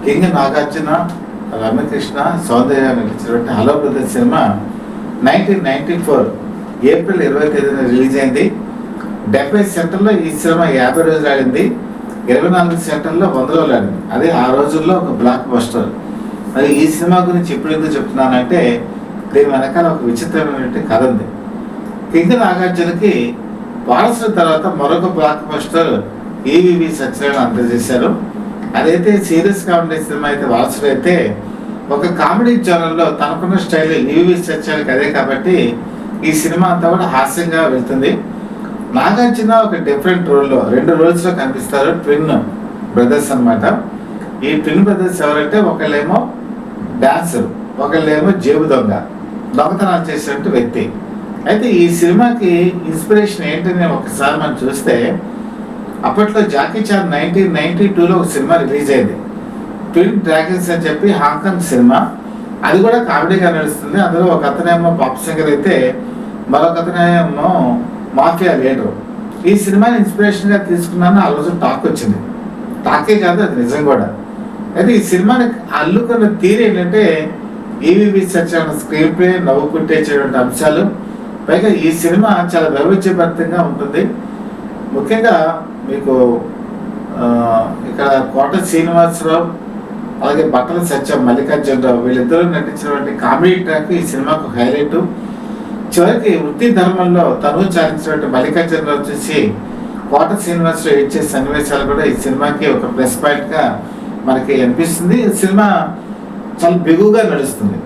King Nagarjuna, Ramyakrishna, సౌందర్య నటించినటువంటి hello brothers cinema 1994 April 20వ తేదీన release అయింది. 70 సెంటర్లో ఈ సినిమా 50 రోజులు ఆడింది. 24 సెంటర్లో 100 రోజులు ఆడింది. అదే ఆ రోజుల్లో ఒక బ్లాక్ బస్టర్. మరి ఈ సినిమా గురించి ఎప్పుడు ఎందుకు చెప్తున్నానంటే దీని వెనకాల ఒక విచిత్రమైనటువంటి కథ ఉంది. కింగ్ నాగార్జునకి వారసుల తర్వాత మరొక బ్లాక్ బస్టర్ ఈవీవి సత్యనారాయణ అందజేశారు. అదైతే సీరియస్గా ఉండే సినిమా అయితే వారసుడు అయితే ఒక కామెడీ ఛానల్లో తనకున్న స్టైల్ ఈవీవి సత్యనారాయణకి అదే కాబట్టి ఈ సినిమా అంతా కూడా హాస్యంగా వెళ్తుంది. నాగార్జున ఒక డిఫరెంట్ రోల్లో 2 రోల్స్లో కనిపిస్తారు. ట్విన్ బ్రదర్స్ అనమాట. ఈ ట్విన్ బ్రదర్స్ ఎవరంటే ఒకళ్ళేమో డాన్సర్, ఒకళ్ళేమో జేబు దొంగతనాలు చేసినట్టు వ్యక్తి. అయితే ఈ సినిమాకి ఇన్స్పిరేషన్ ఏంటని ఒకసారి మనం చూస్తే అప్పట్లో జాకీ చాన్ 1992లో ఒక సినిమా రిలీజ్ అయింది, ట్విన్ డ్రాగన్స్ అని చెప్పి, హాంకాంగ్ సినిమా. అది కూడా కామెడీగా నడుస్తుంది. అందులో ఒక అతనేమో పాప్ సింగర్ అయితే మరొక అతనేమో మాఫియా లీడర్. ఈ సినిమాని ఇన్స్పిరేషన్గా తీసుకున్నాను. ఆ రోజు టాక్ వచ్చింది. టాకే కాదు, అది నిజం కూడా. అయితే ఈ సినిమాని అల్లుకున్న తీరు ఏంటంటే ఈవీవి సత్యనారాయణ స్క్రీన్ ప్లే, నవ్వు పుట్టేసేటువంటి అంశాలు. పైగా ఈ సినిమా చాలా వైవిధ్యభరితంగా ఉంటుంది. ముఖ్యంగా మీకు ఇక్కడ కోట శ్రీనివాసరావు అలాగే బట్టల సత్యం, మల్లికార్జునరావు వీళ్ళిద్దరూ నటించినటువంటి కామెడీ ట్రాక్ ఈ సినిమాకు హైలైట్. చివరికి వృత్తి ధర్మంలో తను చాలించినటువంటి మల్లికార్జునరావు చూసి కోట శ్రీనివాసరావు ఇచ్చే సన్నివేశాలు కూడా ఈ సినిమాకి ఒక ప్లస్ పాయింట్గా మనకి అనిపిస్తుంది. సినిమా చాలా బిగుగా నడుస్తుంది.